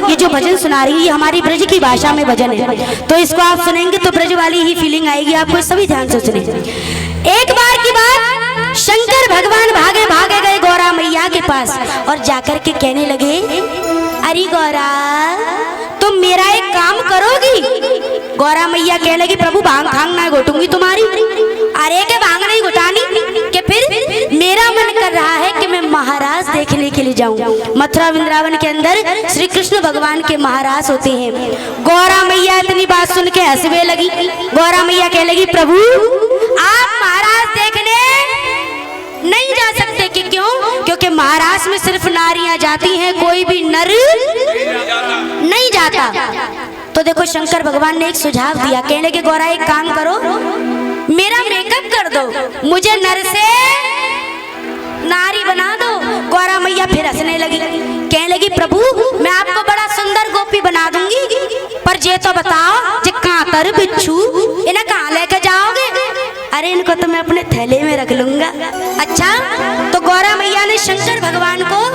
ये जो भजन सुना रही है ये हमारी ब्रज की भाषा में भजन है, तो इसको आप सुनेंगे तो ब्रज वाली ही फीलिंग आएगी आपको। सभी ध्यान से सुने। एक बार की बात, शंकर भगवान भागे भागे गए गौरा मैया के पास और जाकर के कहने लगे, अरे गौरा तुम मेरा एक काम करोगी? गौरा मैया कहने लगी, प्रभु भांग खांग ना घोटूंगी तुम्हारी। अरे के भांग नहीं घुटानी कि फिर मेरा मन कर रहा है कि मैं महाराज देखने के लिए जाऊं। मथुरा वृंदावन के अंदर श्री कृष्ण भगवान के महाराज होते हैं। गौरा मैया इतनी बात सुन के हंसने लगी। गौरा मैया कहने लगी, प्रभु आप महाराज देखने नहीं जा सकते कि क्यों? क्योंकि महाराज में सिर्फ नारियां जाती हैं, कोई भी नर नहीं जाता। तो देखो शंकर भगवान ने एक सुझाव दिया, कहने लगे गौरा एक काम करो, मेरा मेकअप कर दो, मुझे नर से नारी बना दो। गौरा मैया फिर हंसने लगी, कहने लगी, प्रभु मैं आपको बड़ा सुंदर गोपी बना दूंगी, पर ये तो बताओ जे कांतर बिच्छू इन्हें कहाँ लेके जाओगे? अरे इनको तो मैं अपने थैले में रख लूंगा। अच्छा, तो गौरा मैया ने शंकर भगवान को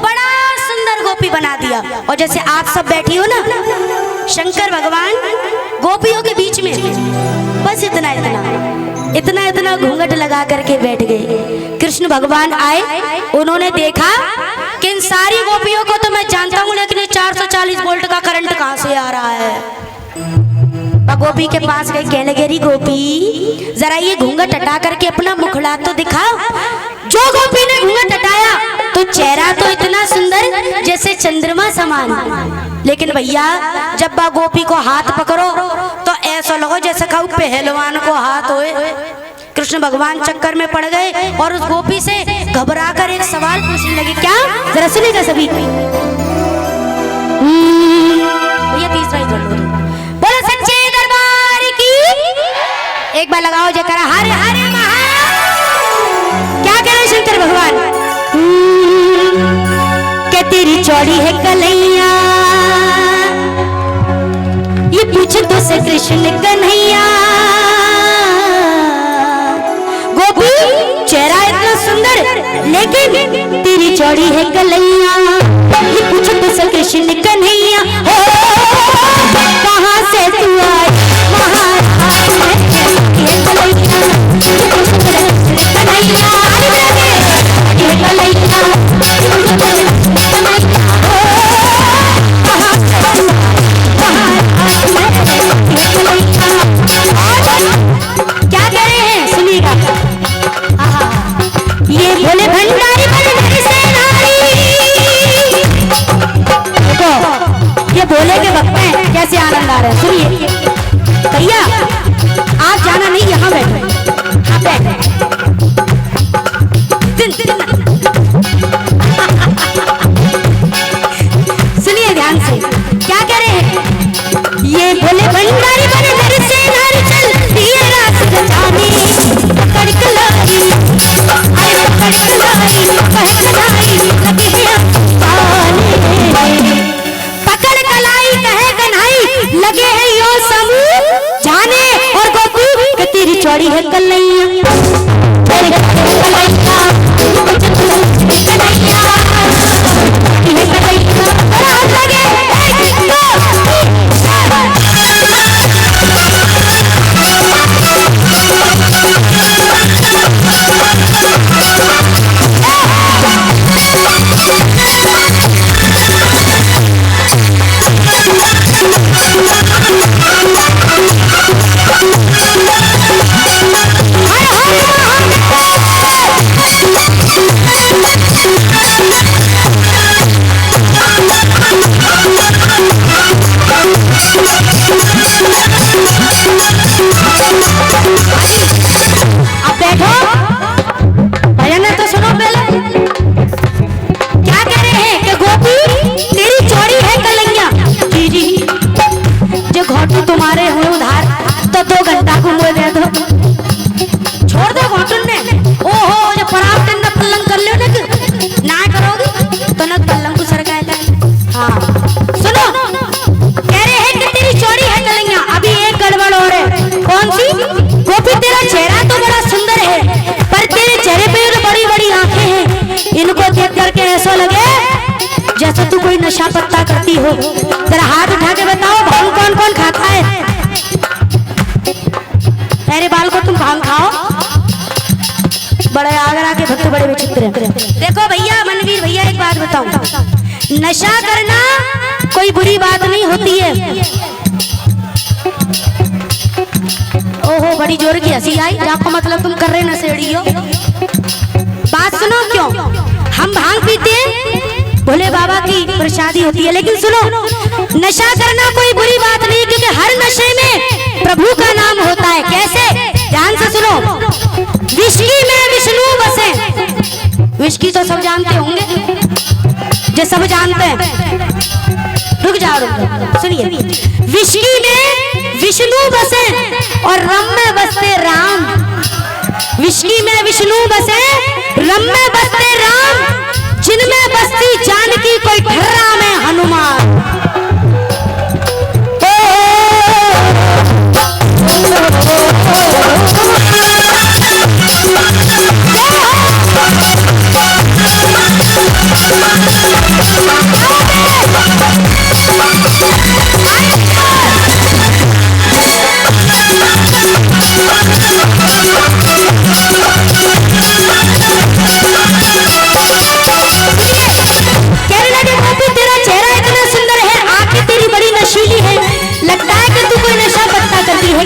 बड़ा सुंदर गोपी बना दिया। और जैसे आप सब बैठी हो ना, शंकर भगवान गोपियों के बीच में बस इतना इतना घूंघट लगा करके बैठ गए। कृष्ण भगवान आए, उन्होंने देखा कि इन सारी गोपियों को तो मैं जानता हूँ, लेकिन 440 वोल्ट का करंट कहाँ से आ रहा है। गोपी के पास गई, कहने लगे, अरे गोपी जरा ये घूंघट हटा करके अपना मुखड़ा तो दिखाओ। जो गोपी ने घूंघट हटाया तो चेहरा तो इतना सुंदर जैसे चंद्रमा समान, लेकिन भैया जब बा गोपी को हाथ पकड़ो तो ऐसा लगो जैसे खाओ पहलवान को हाथ होए। कृष्ण भगवान चक्कर में पड़ गए और उस गोपी से घबरा कर एक सवाल पूछने लगे। क्या? जरा सुनेगा सभी। भैया तीसरा ही बोलो, सच्चे दरबार की एक बार लगाओ जयकारा, हरे हरे महा। क्या कह रहे शंकर भगवान? के तेरी चौड़ी है कलैया, ये पूछ तो से कृष्ण कन्हैया। गोपी चेहरा इतना सुंदर, लेकिन तेरी चौड़ी है कलैया, ये पूछ तो से कृष्ण कन्हैया। कहाँ से तू आए महाराज में ये कलैया, कन्हैया ये कलैया, क्या कह रहे हैं सुनिएगा। ये भोले भंडारी बन से नारी, ये भोले के भक्त हैं, कैसे आनंद आ रहा है सुनिए। भैया आप जाना नहीं, यहाँ बैठे, आप बैठे। सुनिए ध्यान से, क्या कह रहे हैं? ये भोले भंडारी बने घर से नारी चल, ये रास जानी पकड़ कलाई, अरे पकड़ कलाई, पकड़ कलाई लगी है पाले, पकड़ कलाई कहे कन्हई लगे हैं यो समूह जाने। और गोपी के तेरी चौड़ी है कलैया, तेरी कलैया हर हर जैसे तू कोई नशा पत्ता करती हो, जरा हाथ उठा के बताओ भांग कौन कौन खाता है? मेरे बाल को तुम भांग खाओ? बड़े आगरा के भक्त बड़े विचित्र हैं। देखो भैया, मनवीर भैया, एक बात बताऊं, नशा करना कोई बुरी बात नहीं होती है। ओहो, बड़ी जोर की हंसी आई, आपको मतलब तुम कर रहे नशेड़ी हो। बात सुनो, क्यों हम भांग पीते हैं? भोले बाबा की प्रसादी होती है। लेकिन सुनो, नशा करना कोई बुरी बात नहीं, क्योंकि हर नशे में प्रभु का नाम होता है। कैसे? ध्यान से सुनो। विस्की में विष्णु बसे। विस्की तो सब जानते होंगे, जो सब जानते हैं। रुक जाओ, सुनिए। विस्की में विष्णु बसे और रम में बसते राम। विस्की में विष्णु बसे, रम में बसते राम, जिनमें बसती जानकी कोई ठर्रा में हनुमान।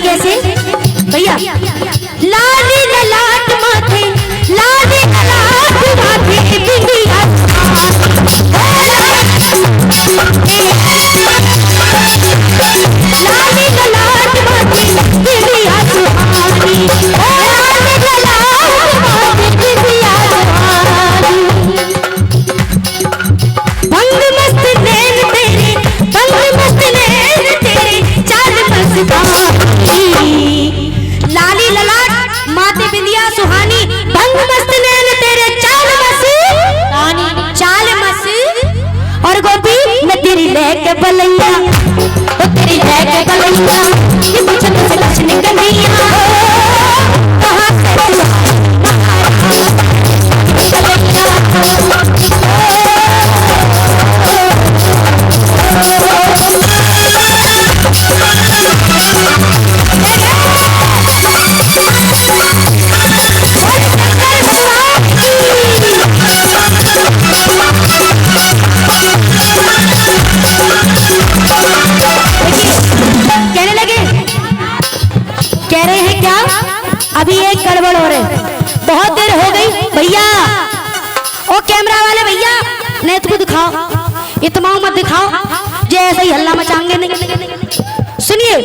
कैसे भैया? लाली ललाट माथे, लाली ललाट माथे बिंदिया, लाली ललाट माथे बिंदिया सुहानी, लाली ललाट माथे बिंदिया सुहानी। भंग मस्त नैन तेरे, भंग मस्त नैन तेरे, चाल मस्तानी। लाली ललाट माथे बिंदिया सुहानी, भंग मस्त नैन तेरे, चाल मस, चाल मस। और गोपी मैं तेरी लेके बलैया, ओ तेरी लेके बलैया, ये मुझे तुझसे कुछ निकलिया, कहाँ से अभी एक गड़बड़ हो रही, बहुत देर हो गई भैया। ओ कैमरा वाले भैया, नेत को दिखाओ, इतना मत दिखाओ जो ऐसे ही हल्ला मचाएंगे नहीं। सुनिए,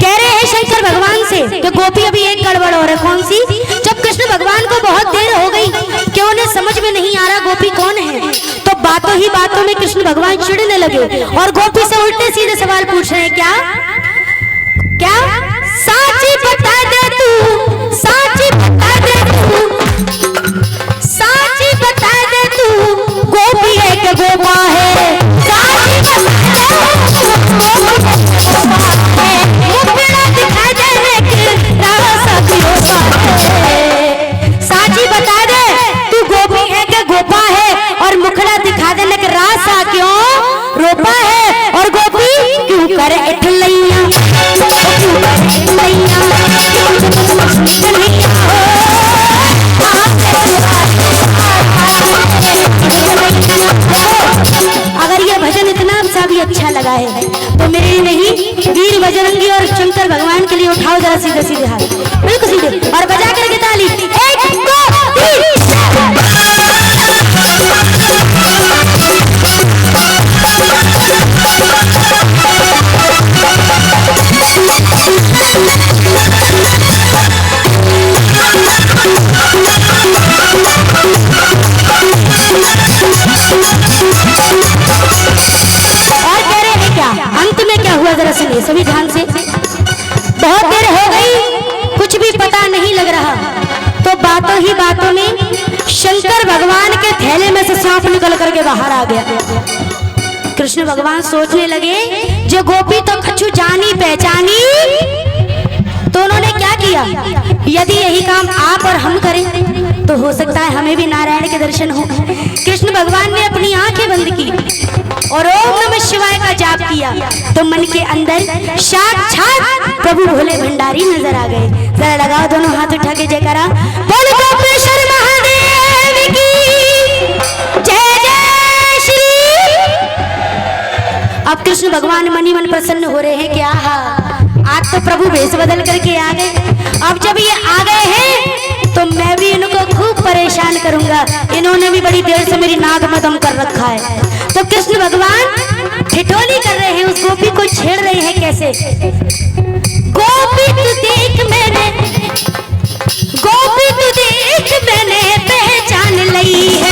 कह रहे हैं शंकर भगवान से कि गोपी अभी एक गड़बड़ हो रही। कौन सी? जब कृष्ण भगवान को बहुत देर हो गई कि उन्हें समझ में नहीं आ रहा गोपी कौन है, तो बातों ही बातों में कृष्ण भगवान चिढ़ने लगे और गोपी से उल्टे सीधे सवाल पूछ रहे हैं। क्या क्या? साची बता दे तू, साची बता दे तू, साची बता दे तू, गोपी है कि गोपा है? साची बता दे तू, गोपी है कि गोपा है? मुखड़ा दिखा दे कि रासा गोपा है। साची बता दे तू, गोपी है कि गोपा है? और मुखड़ा दिखा देने कि रासा क्यों रोपा है? और गोपी क्यों करे इठलैया, अगर ये भजन इतना सा भी अच्छा लगा है तो मेरे नहीं, वीर बजरंगी और शंकर भगवान के लिए उठाओ जरा सीधे सीधे हाथ, बिल्कुल सीधे, और बजा करके ताली। 1 2 3। और कह रहे हैं क्या अंत में क्या हुआ, जरा सुनिए सभी ध्यान से। बहुत देर हो गई, कुछ भी पता नहीं लग रहा, तो बातों ही बातों में शंकर भगवान के थैले में से सांप निकल करके बाहर आ गया। कृष्ण भगवान सोचने लगे जो गोपी तो कछु जानी पहचानी, तो उन्होंने क्या किया, यदि यही काम आप और हम करें तो हो सकता है हमें भी नारायण के दर्शन हो। कृष्ण भगवान ने अपनी आंखें बंद की किया तो मन के अंदर साक्षात प्रभु भोले भंडारी नजर आ गए। जरा लगाओ दोनों हाथ उठा के जयकारा, बोल गोपेश्वर महादेव की जय जय श्री। अब कृष्ण भगवान मनी मन प्रसन्न हो रहे हैं। क्या आज तो प्रभु भेष बदल करके आ गए। अब जब ये आ गए हैं तो मैं भी इनको खूब परेशान करूंगा। इन्होंने भी बड़ी देर से मेरी नाक में दम कर रखा है। तो कृष्ण भगवान ठिठोली कर रहे हैं, उस गोपी को छेड़ रहे हैं। कैसे? गोपी तू देख मैंने, गोपी तू देख मैंने पहचान ली है,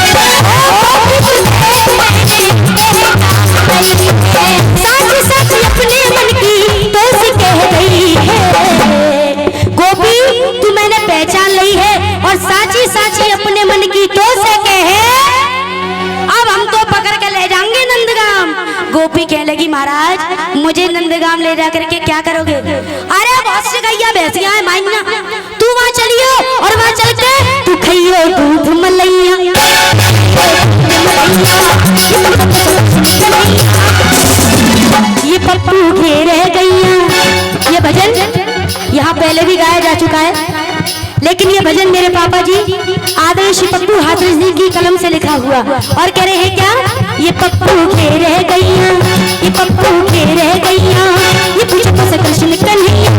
सच सच अपने मन की तो से कह गई है। गोपी तू मैंने पहचान ली है और साची साची अपने मन की तो से कहे, अब हम तो पकड़ के ले जाएंगे नंदगाम। गोपी कहने लगी महाराज मुझे नंदगाम ले जा करके क्या करोगे? अरे बहुत सी गैया भैंसियां है माइना, तू वहां चलियो और वहां चल के तू खाइयो दूध मलैया। ये पप्पू घेरे गैया। ये भजन यहाँ पहले भी गाया जा चुका है, लेकिन ये भजन मेरे पापा जी आदर्श पप्पू हाथरस जी की कलम से लिखा हुआ। और कह रहे हैं क्या? ये पप्पू घेरे गैया, ये पप्पू घेरे गैया, ये पूछो तो कृष्ण कन्हैया।